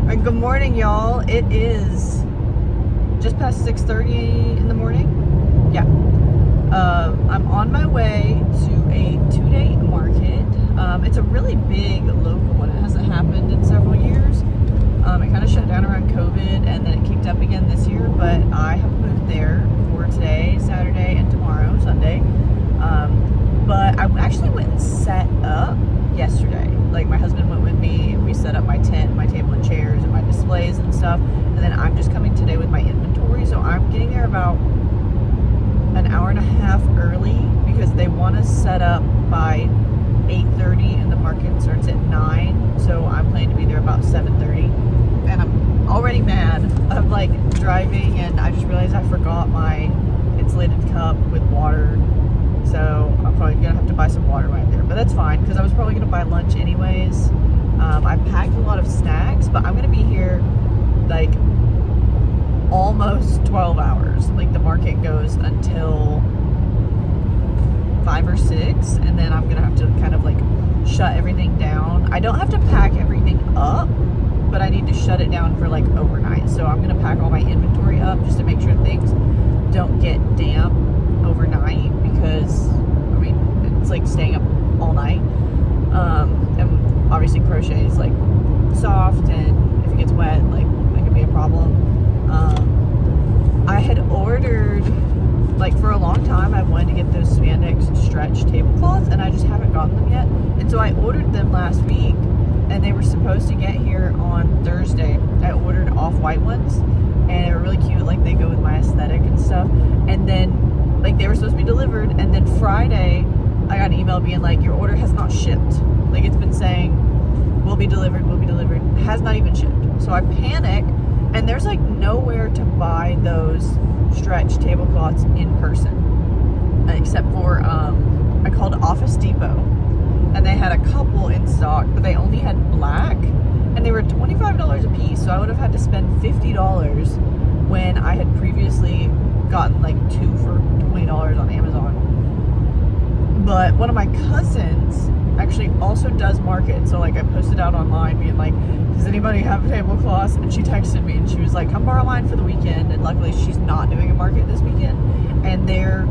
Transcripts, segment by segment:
Good morning, y'all. It is just past 6:30 in the morning. Yeah. I'm on my way to a 2-day market. It's a really big local one. It hasn't happened in several years. It kind of shut down around COVID, and then it kicked up again this year. But I have moved there for today, Saturday, and tomorrow, Sunday. But I actually went and set up yesterday. Like, my husband went with me, and we set up my tent, my table and chairs, and my displays and stuff. And then I'm just coming today with my inventory, so I'm getting there about an hour and a half early because they want to set up by 8:30 and the market starts at 9. So I'm planning to be there about 7:30. And I'm already mad. I'm like driving and I just realized I forgot my insulated cup with water. So I'm probably gonna have to buy some water right there, but that's fine because I was probably gonna buy lunch anyways. I packed a lot of snacks, but I'm gonna be here like almost 12 hours. Like, the market goes until 5 or 6, and then I'm gonna have to kind of like shut everything down. I don't have to pack everything up, but I need to shut it down for like overnight. So I'm gonna pack all my inventory up just to make sure things don't get damp overnight, because I mean it's like staying up all night. And obviously crochet is like soft, and if it gets wet, like that could be a problem. I had ordered, like, for a long time I wanted to get those spandex stretch tablecloths, and I just haven't gotten them yet. And so I ordered them last week, and they were supposed to get here on Thursday. I ordered off-white ones, and they were really cute. Like, they go with my aesthetic and stuff. And then, like, they were supposed to be delivered, and then Friday I got an email being like, your order has not shipped. Like, it's been saying will be delivered, has not even shipped. So I panic, and there's like nowhere to buy those stretch tablecloths in person, except for I called Office Depot, and they had a couple in stock, but they only had black, and they were $25 a piece. So I would have had to spend $50 when I had previously gotten like 2 for $20 on Amazon. But one of my cousins actually also does market, so like I posted out online being like, does anybody have tablecloths? And she texted me and she was like, come borrow mine for the weekend. And luckily she's not doing a market this weekend, and they're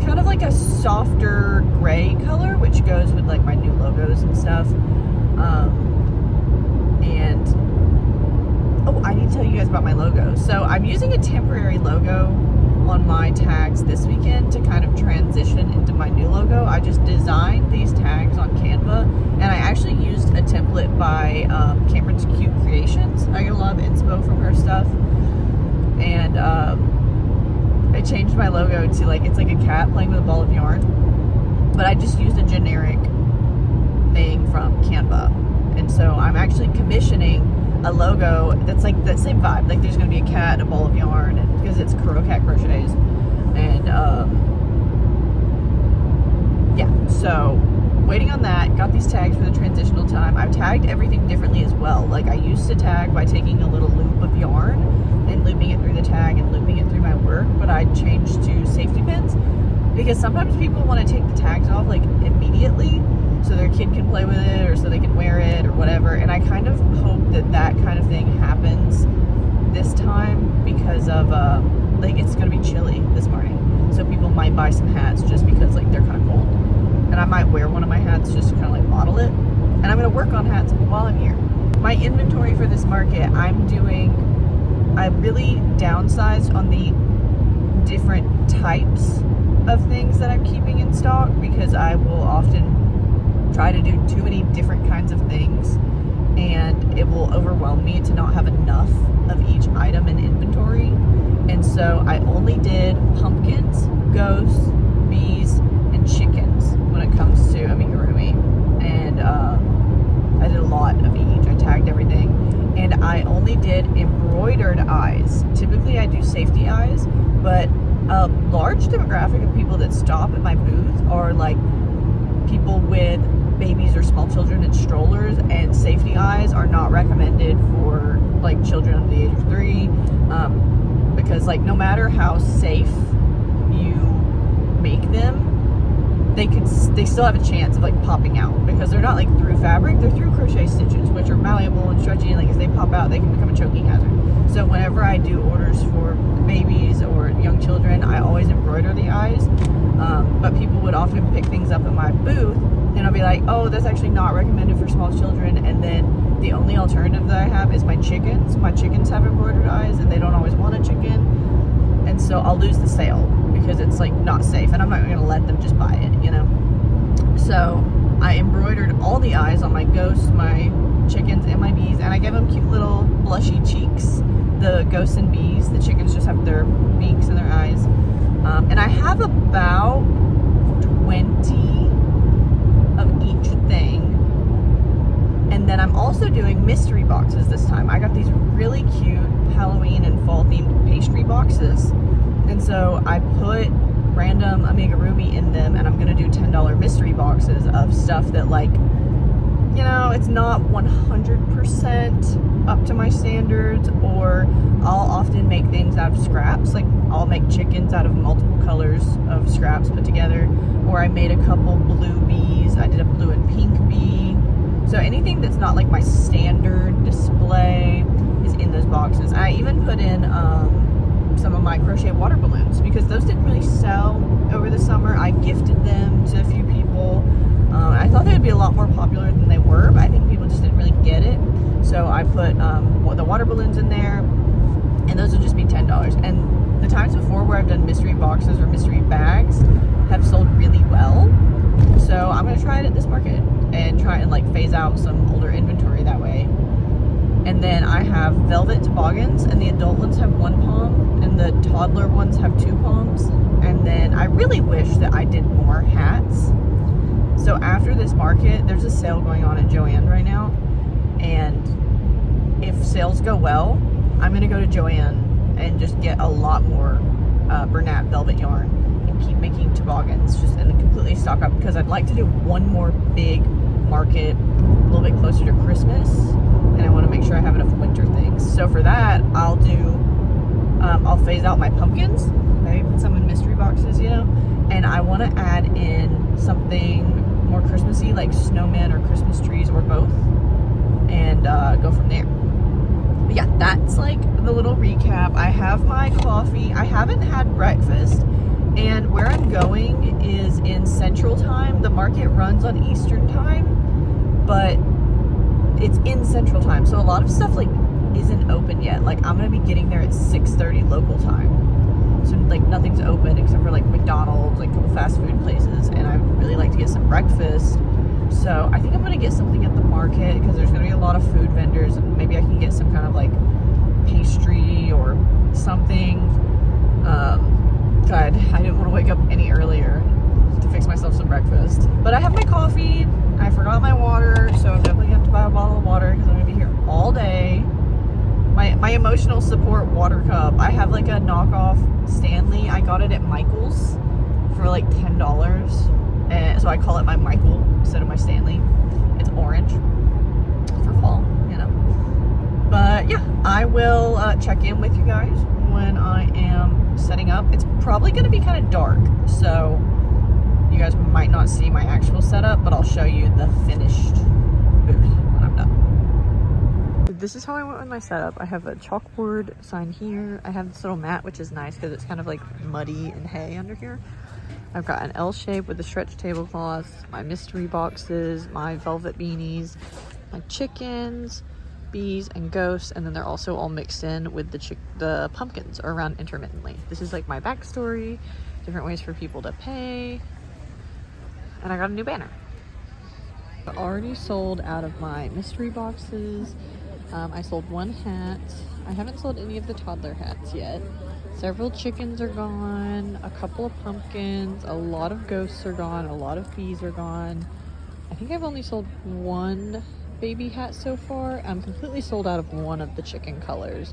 kind of like a softer gray color, which goes with like my new logos and stuff. And oh, I need to tell you guys about my logo. So I'm using a temporary logo on my tags this weekend to kind of transition into my new logo. I just designed these tags on Canva, and I actually used a template by Cameron's Cute Creations. I get a lot of inspo from her stuff, and I changed my logo to like, it's like a cat playing with a ball of yarn, but I just used a generic thing from Canva. And so I'm actually commissioning a logo that's like that same vibe. Like, there's going to be a cat and a ball of yarn, and because it's Cat Crochets. And yeah, so waiting on that. Got these tags for the transitional time. I've tagged everything differently as well. Like, I used to tag by taking a little loop of yarn and looping it through the tag and looping it through my work, but I changed to safety pins because sometimes people want to take the tags off like immediately so their kid can play with it, or so they can wear it, or whatever. And I kind of hope that that kind of thing happens this time because of like, it's gonna be chilly this morning, so people might buy some hats just because like they're kind of cold, and I might wear one of my hats just to kind of like model it. And I'm gonna work on hats while I'm here. My inventory for this market, I really downsized on the different types of things that I'm keeping in stock, because I will often try to do too many different kinds of things, and it will overwhelm me to not have enough of each item in inventory. And so I only did pumpkins, ghosts, bees, and chickens when it comes to amigurumi. And I did a lot of each. I tagged everything. And I only did embroidered eyes. Typically I do safety eyes, but a large demographic of people that stop at my booth are like people with babies or small children in strollers, and safety eyes are not recommended for like children under the age of 3, because like no matter how safe you make them, they still have a chance of like popping out, because they're not like through fabric, they're through crochet stitches, which are malleable and stretchy, and like as they pop out, they can become a choking hazard. So whenever I do orders for babies or young children, I always embroider the eyes. But people would often pick things up in my booth, and I'll be like, oh, that's actually not recommended for small children. And then the only alternative that I have is my chickens. My chickens have embroidered eyes, and they don't always want a chicken. And so I'll lose the sale because it's like not safe, and I'm not going to let them just buy it, you know? So I embroidered all the eyes on my ghosts, my chickens, and my bees, and I give them cute little blushy cheeks. The ghosts and bees, the chickens just have their beaks and their eyes. And I have about 20 of each thing. And then I'm also doing mystery boxes this time. I got these really cute Halloween and fall themed pastry boxes. And so I put random amigurumi in them, and I'm gonna do $10 mystery boxes of stuff that, like, you know, it's not 100% up to my standards, or I'll often make things out of scraps. Like, I'll make chickens out of multiple colors of scraps put together, or I made a couple blue bees. I did a blue and pink bee. So anything that's not like my standard display is in those boxes. I even put in some of my crochet water balloons, because those didn't really sell over the summer. I gifted them to a few people. I thought they would be a lot more popular than they were, but I think people just didn't really get it. So I put the water balloons in there, and those would just be $10. And the times before where I've done mystery boxes or mystery bags have sold really well. So I'm gonna try it at this market and try and like phase out some older inventory that way. And then I have velvet toboggans, and the adult ones have 1 palm, and the toddler ones have 2 palms. And then I really wish that I did more hats. So after this market, there's a sale going on at Joann right now, and if sales go well, I'm gonna go to Joann and just get a lot more Bernat velvet yarn and keep making toboggans, just and completely stock up, because I'd like to do one more big market a little bit closer to Christmas, and I want to make sure I have enough winter things. So for that, I'll phase out my pumpkins, maybe put some in mystery boxes, you know, and I want to add in something more Christmassy, like snowmen or Christmas trees or both, and go from there. But yeah, that's like the little recap. I have my coffee. I haven't had breakfast, and where I'm going is in Central Time. The market runs on Eastern Time, but it's in Central Time, so a lot of stuff like isn't open yet. Like, I'm gonna be getting there at 6:30 local time, so like nothing's open except for like McDonald's, like a couple fast food places, and I really like to get some breakfast. So I think I'm gonna get something at the market, because there's gonna be a lot of food vendors, and maybe I can get some kind of like pastry or something. God, I didn't want to wake up any earlier to fix myself some breakfast, but I have my coffee. I forgot my water, so I'm definitely gonna have to buy a bottle of water, because I'm gonna be here all day. My emotional support water cup, I have like a knockoff Stanley. I got it at Michael's for like $10, and so I call it my Michael instead of my Stanley. It's orange for fall, you know. But yeah, I will check in with you guys when I am setting up. It's probably gonna be kind of dark, so you guys might not see my actual setup, but I'll show you the finished booth when I'm done. This is how I went with my setup. I have a chalkboard sign here. I have this little mat, which is nice because it's kind of like muddy and hay under here. I've got an L shape with a stretch tablecloth, my mystery boxes, my velvet beanies, my chickens, bees, and ghosts, and then they're also all mixed in with the pumpkins around intermittently. This is like my backstory, different ways for people to pay. And I got a new banner. I already sold out of my mystery boxes. I sold 1 hat. I haven't sold any of the toddler hats yet. Several chickens are gone, a couple of pumpkins, a lot of ghosts are gone, a lot of bees are gone. I think I've only sold 1 baby hat so far. I'm completely sold out of 1 of the chicken colors,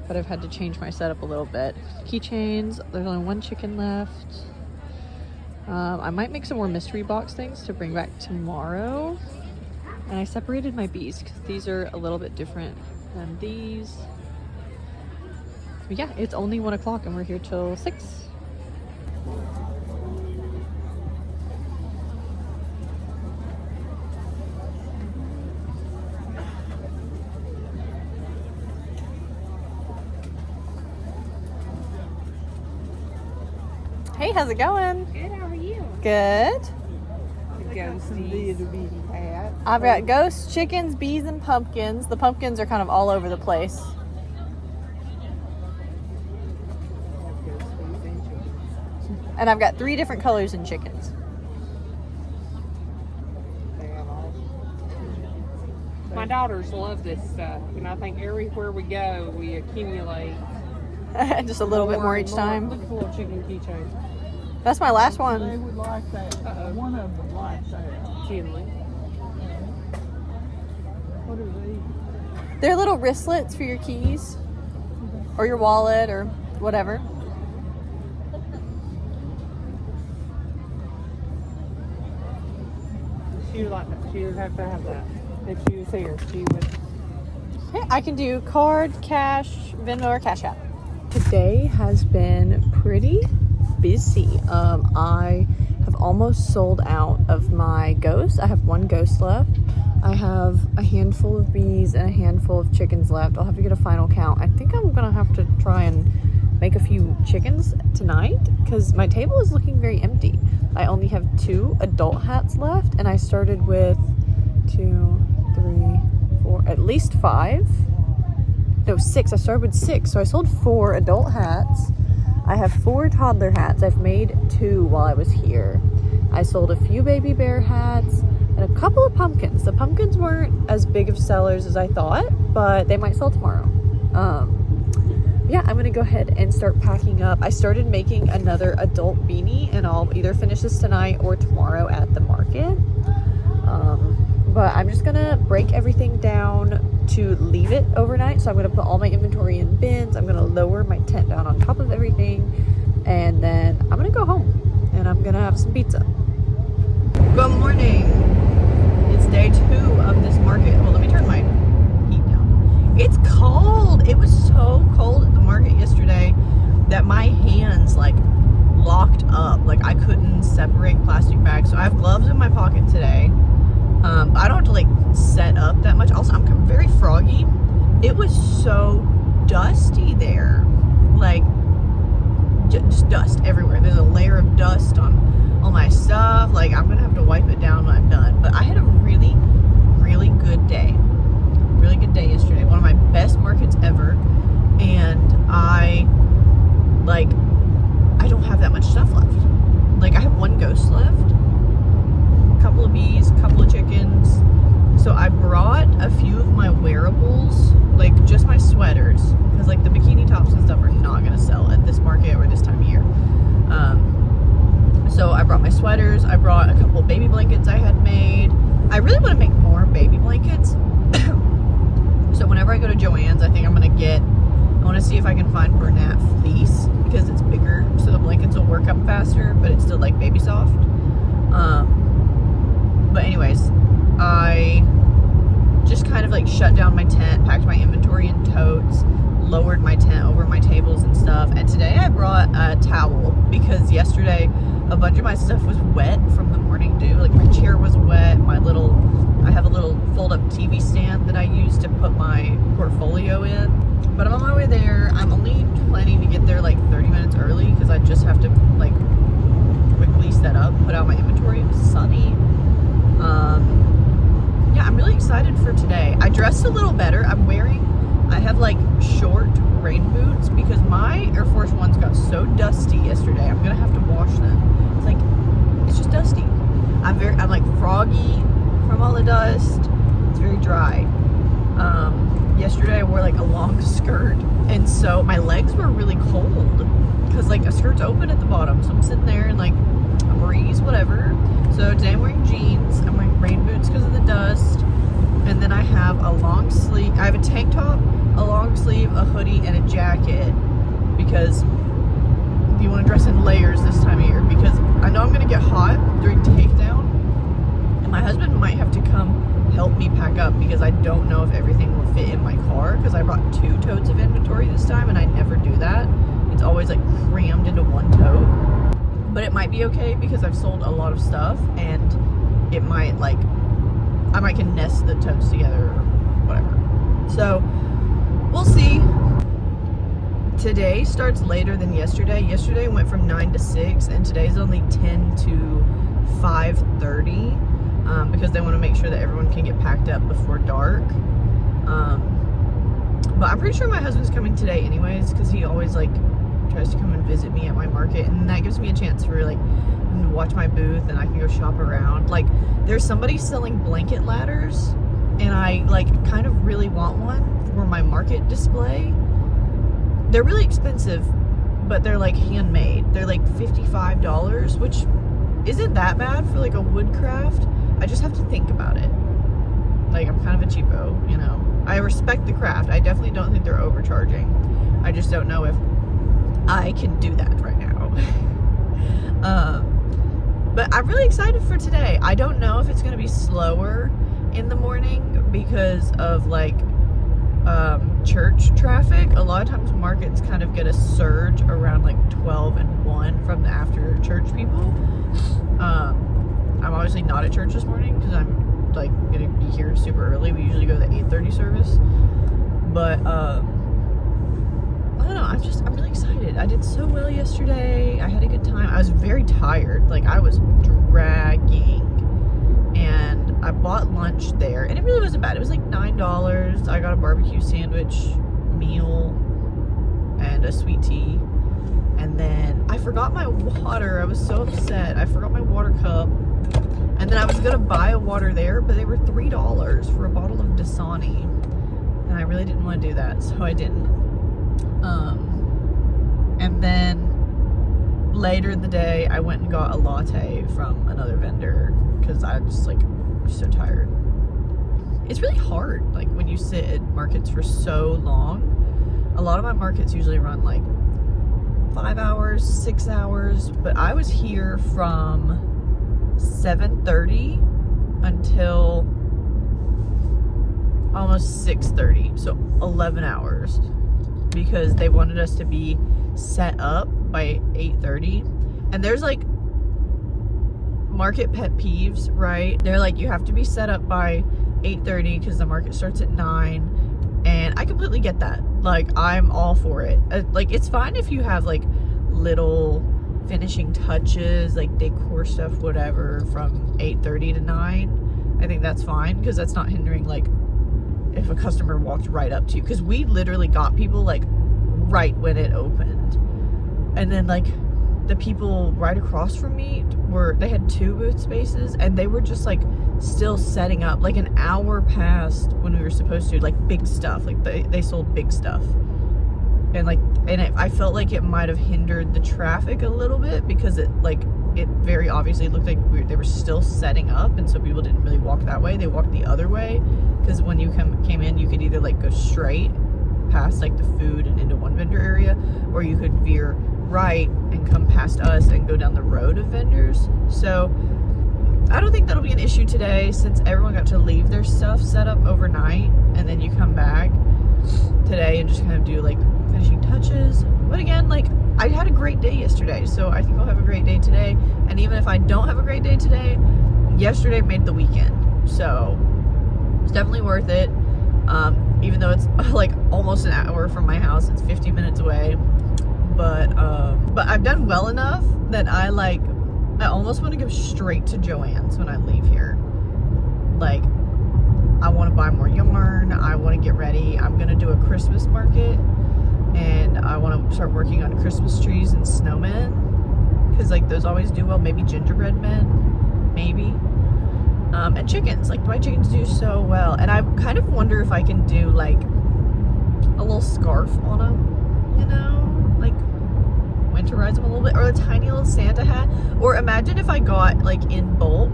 but I've had to change my setup a little bit. Keychains, there's only 1 chicken left. I might make some more mystery box things to bring back tomorrow. And I separated my bees because these are a little bit different than these. But yeah, it's only 1 o'clock and we're here till 6. Hey, how's it going? Good, how are you? Good. Ghosties. I've got ghosts, chickens, bees, and pumpkins. The pumpkins are kind of all over the place. And I've got 3 different colors in chickens. My daughters love this stuff, and I think everywhere we go, we accumulate Just a little bit more each time. Look at the little chicken keychains. That's my last They one. would like that. One of them would like that. Kinley. What are these? They're little wristlets for your keys or your wallet or whatever. She would like that. She would have to have that. If she was here, she would. Okay, I can do card, cash, Venmo, or Cash App. Today has been pretty busy. I have almost sold out of my ghosts. I have 1 ghost left. I have a handful of bees and a handful of chickens left. I'll have to get a final count. I think I'm gonna have to try and make a few chickens tonight because my table is looking very empty. I only have 2 adult hats left, and I started with 2, 3, 4, at least 5. No, 6. I started with 6, so I sold 4 adult hats. I have 4 toddler hats. I've made 2 while I was here. I sold a few baby bear hats and a couple of pumpkins. The pumpkins weren't as big of sellers as I thought, but they might sell tomorrow. Yeah, I'm gonna go ahead and start packing up. I started making another adult beanie, and I'll either finish this tonight or tomorrow at the market. But I'm just gonna break everything down to leave it overnight. So I'm gonna put all my inventory in bins. I'm gonna lower my tent down on top of everything, and then I'm gonna go home and I'm gonna have some pizza. Good morning. It's day 2 of this market. Well, let me turn my heat down. It's cold. It was so cold at the market yesterday that my hands like locked up. Like I couldn't separate plastic bags. So I have gloves in my pocket today. I don't have to like set up that much. Also, I'm very froggy. It was so dusty there. Like just dust everywhere. There's a layer of dust on all my stuff. Like I'm gonna have to wipe it down when I'm done. But I had a really, really good day. Really good day yesterday. One of my best markets ever. And I don't have that much stuff left. Like I have 1 ghost left. Couple of bees, couple of chickens. So I brought a few of my wearables, like just my sweaters, because like the bikini tops and stuff are not gonna sell at this market or this time of year. So I brought my sweaters. I brought a couple of baby blankets I had made. I really want to make more baby blankets. So whenever I go to Joann's, I think I want to see if I can find Bernat fleece because it's bigger, so the blankets will work up faster, but it's still like baby soft. But anyways, I just kind of like shut down my tent, packed my inventory in totes, lowered my tent over my tables and stuff. And today I brought a towel because yesterday a bunch of my stuff was wet from the morning dew. Like my chair was wet. I have a little fold-up TV stand that I use to put my portfolio in. But I'm on my way there. I'm only planning to get there like 30 minutes early because I just have to like quickly set up, put out my inventory. It was sunny. Yeah, I'm really excited for today. I dressed a little better. I have like short rain boots because my Air Force Ones got so dusty yesterday. I'm gonna have to wash them. It's just dusty. I'm like froggy from all the dust. It's very dry. Yesterday I wore like a long skirt, and so my legs were really cold because like a skirt's open at the bottom. So I'm sitting there and like a breeze, whatever. So today I'm wearing jeans. I'm wearing rain boots because of the dust. And then I have a long sleeve. I have a tank top, a long sleeve, a hoodie, and a jacket because you want to dress in layers this time of year because I know I'm going to get hot during takedown. And my husband might have to come help me pack up because I don't know if everything will fit in my car because I brought 2 totes of inventory this time and I never do that. It's always like crammed into 1 tote. But it might be okay because I've sold a lot of stuff and it might like, I might can nest the totes together or whatever. So we'll see. today starts later than yesterday. Yesterday went from 9 to 6, and today's only 10 to 5:30, because they want to make sure that everyone can get packed up before dark. But I'm pretty sure my husband's coming today anyways, because he always like tries to come and visit me at my market, and that gives me a chance for like him to watch my booth, and I can go shop around. Like, there's somebody selling blanket ladders, and I like kind of really want one for my market display. They're really expensive, but they're like handmade. They're like $55, which isn't that bad for like a woodcraft. I just have to think about it. Like, I'm kind of a cheapo, you know. I respect the craft. I definitely don't think they're overcharging. I just don't know if I can do that right now. But I'm really excited for today. I don't know if it's going to be slower in the morning because of like church traffic. A lot of times markets kind of get a surge around like 12 and 1 from the after church people. I'm obviously not at church this morning because I'm like gonna be here super early. We usually go to the 8:30 service, but I don't know, I'm really excited. I did so well yesterday. I had a good time. I was very tired, like I was dragging, and I bought lunch there, and it really wasn't bad. It was like $9. I got a barbecue sandwich meal and a sweet tea, and then I forgot my water. I was so upset. I forgot my water cup. And then I was gonna buy a water there, but they were $3 for a bottle of Dasani, and I really didn't want to do that, so I didn't. And then later in the day, I went and got a latte from another vendor because I just like was so tired. It's really hard, like when you sit at markets for so long. A lot of my markets usually run like 5 hours, 6 hours, but I was here from 7:30 until almost 6:30, so 11 hours, because they wanted us to be set up by 8:30. And there's like market pet peeves, right? They're like, you have to be set up by 8:30 because the market starts at 9, and I completely get that. Like, I'm all for it. Like, it's fine if you have like little finishing touches, like decor stuff, whatever, from 8:30 to 9. I think that's fine, because that's not hindering like if a customer walked right up to you, because we literally got people like right when it opened. And then like the people right across from me they had 2 booth spaces, and they were just like still setting up like an hour past when we were supposed to, like big stuff, like they sold big stuff. And I felt like it might have hindered the traffic a little bit, because it very obviously looked like they were still setting up, and so people didn't really walk that way. They walked the other way, because when you came in, you could either like go straight past like the food and into one vendor area, or you could veer right and come past us and go down the road of vendors. So I don't think that'll be an issue today, since everyone got to leave their stuff set up overnight, and then you come back today and just kind of do like finishing touches. But again, like, I had a great day yesterday, so I think I'll have a great day today. And even if I don't have a great day today, yesterday made the weekend, so it's definitely worth it. Even though it's like almost an hour from my house, it's 50 minutes away, but I've done well enough that I almost want to go straight to Joann's when I leave here. Like, I want to buy more yarn. I want to get ready. I'm going to do a Christmas market, and I want to start working on Christmas trees and snowmen, because like those always do well. Maybe gingerbread men, maybe. And chickens. Like, my chickens do so well, and I kind of wonder if I can do like a little scarf on them, you know, like winterize them a little bit, or a tiny little Santa hat. Or imagine if I got like in bulk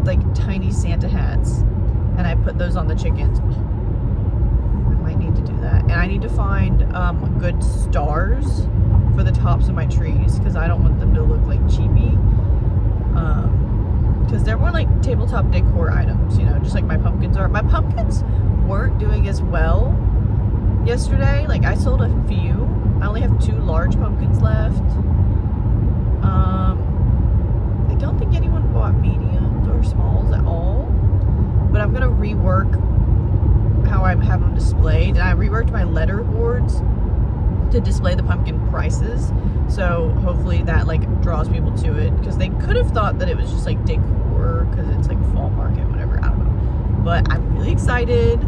like tiny Santa hats, and I put those on the chickens. I might need to do that. And I need to find good stars for the tops of my trees, because I don't want them to look like cheapy. Because they're more like tabletop decor items, you know, just like my pumpkins are. My pumpkins weren't doing as well yesterday. Like, I sold a few. I only have 2 large pumpkins left. I don't think anyone bought mediums or smalls at all. But I'm gonna rework how I have them displayed. And I reworked my letter boards to display the pumpkin prices. So hopefully that like draws people to it, because they could have thought that it was just like decor because it's like fall market, whatever, I don't know. But I'm really excited.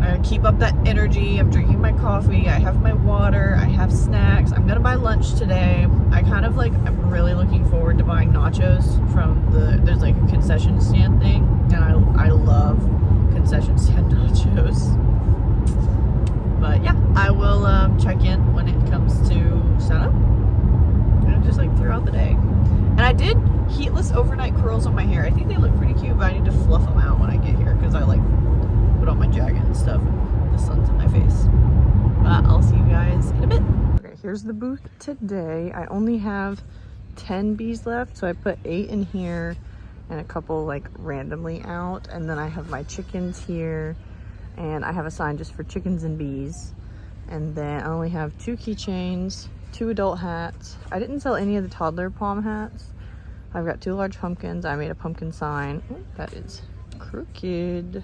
I keep up that energy. I'm drinking my coffee, I have my water, I have snacks. I'm gonna buy lunch today. I'm really looking forward to buying nachos from there's like a concession stand thing, and I love concession stand nachos. But yeah, I will check in when it comes to setup, and just like throughout the day. And I did heatless overnight curls on my hair. I think they look pretty cute, but I need to fluff them out when I get here because I like put on my jacket and stuff. The sun's in my face. But I'll see you guys in a bit. Okay, here's the booth today. I only have 10 bees left, so I put 8 in here and a couple like randomly out, and then I have my chickens here, and I have a sign just for chickens and bees. And then I only have 2 keychains, 2 adult hats. I didn't sell any of the toddler palm hats. I've got 2 large pumpkins. I made a pumpkin sign. Ooh, that is crooked.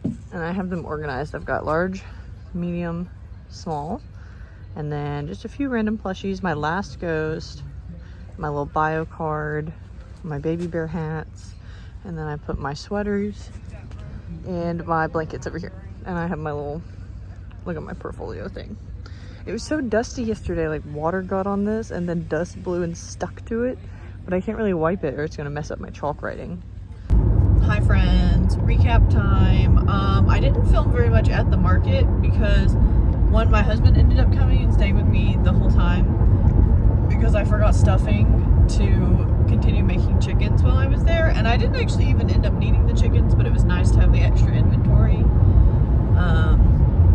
And I have them organized. I've got large, medium, small, and then just a few random plushies. My last ghost, my little bio card, my baby bear hats, and then I put my sweaters and my blankets over here. And I have my little, look at my portfolio thing. It was so dusty yesterday, like water got on this and then dust blew and stuck to it, but I can't really wipe it or it's gonna mess up my chalk writing. Hi friends, recap time. I didn't film very much at the market because one, my husband ended up coming and staying with me the whole time because I forgot stuffing to continue making chickens while I was there, and I didn't actually even end up needing the chickens, but it was nice to have the extra inventory.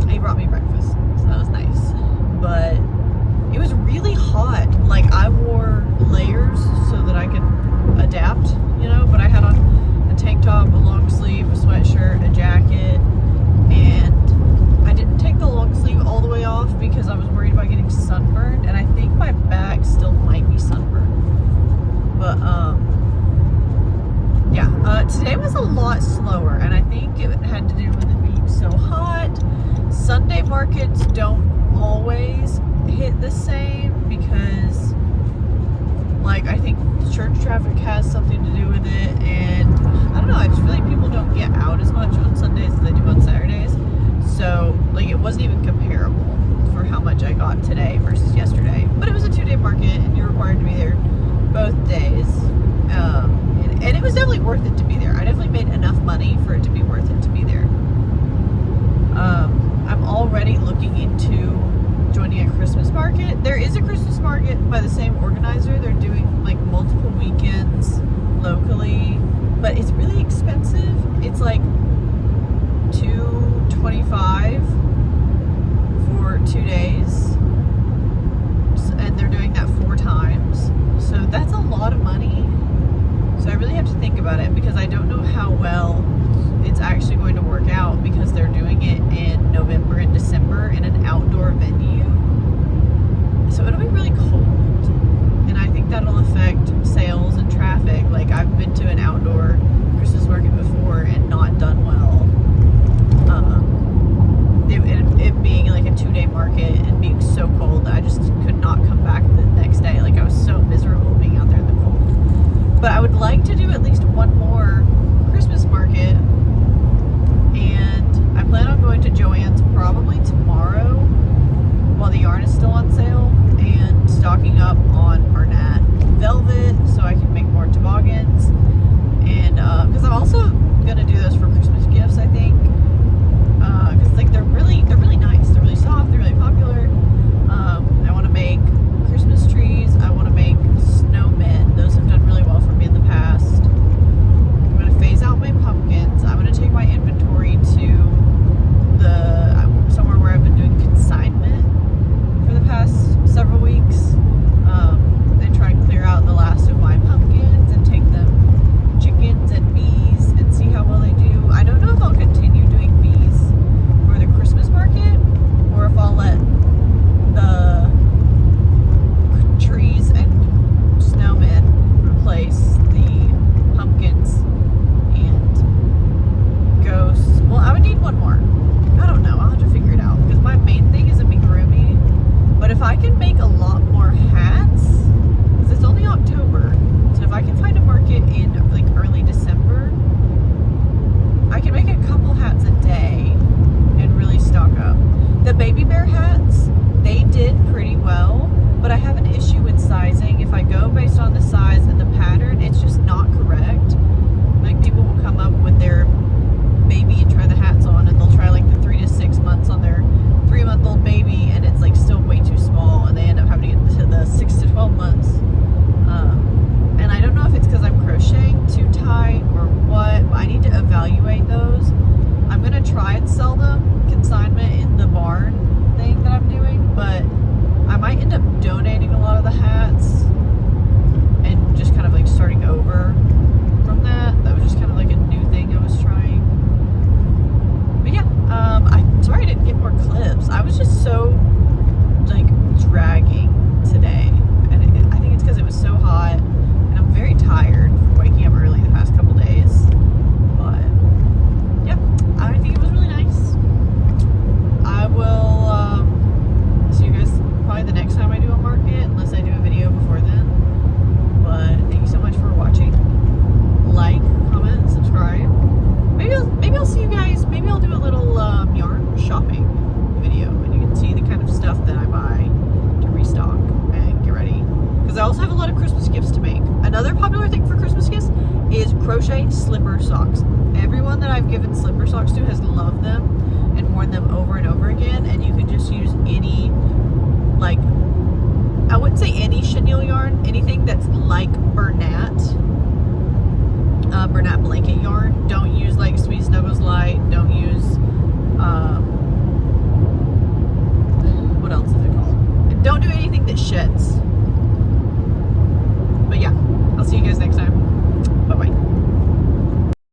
He brought me breakfast, so that was nice, but it was really hot. Like I wore layers so that I could adapt, you know, but I had on tank top, a long sleeve, a sweatshirt, a jacket, and I didn't take the long sleeve all the way off because I was worried about getting sunburned, and I think my back still might be sunburned. But yeah, today was a lot slower, and I think it had to do with it being so hot. Sunday markets don't always hit the same because like I think church traffic has something to do with it, and I don't know, I just feel like people don't get out as much on Sundays as they do on Saturdays. So like it wasn't even comparable for how much I got today versus yesterday. But it was a 2-day market and you're required to be there both days. And it was definitely worth it to be there. I definitely made enough money for it to be worth it to be there. I'm already looking into joining a Christmas market. There is a Christmas market by the same organizer. They're doing like multiple weekends locally, but it's really expensive. It's like $225 for 2 days, and they're doing that 4 times. So that's a lot of money. So I really have to think about it because I don't know how well it's actually going to work out because they're doing it in November and December in an outdoor venue. So it'll be really cold, and I think that'll affect sales and traffic. Like I've been to an outdoor Christmas market before and not done well. baby bear hats, they did pretty well, but I have an issue with sizing. If I go based on the size and the pattern, it's just not correct. Like, people will come up with their baby and try the hats on, and they'll try like the 3 to 6 months on their 3-month-old baby, and it's like still way too small, and they end up having to get to the 6 to 12 months. And I don't know if it's because I'm crocheting too tight or what. I need to evaluate those. I'm gonna try and sell them consignment in the barn thing that I'm doing, but I might end up donating a lot of the hats and just kind of like starting over from that. That was just kind of like a new thing I was trying. But yeah, I'm sorry I didn't get more clips. I was just so like dragging today, and I think it's because it was so hot, and I'm very tired from waking up early the past couple days. But yeah, I think it was really nice. I will see you guys probably the next time I do a market, unless I do a video before then. But thank you so much for watching. Like, comment, and subscribe. Maybe I'll see you guys. Maybe I'll do a little yarn shopping video, and you can see the kind of stuff that I buy to restock and get ready. Because I also have a lot of Christmas gifts to make. Another popular thing for Christmas gifts is crochet slipper socks. Everyone that I've given slipper socks to has loved them and worn them over and over again. And you can just use any, like, I wouldn't say any chenille yarn, anything that's like Bernat blanket yarn. Don't use like Sweet Snuggles Light. Don't use, what else is it called? Don't do anything that sheds.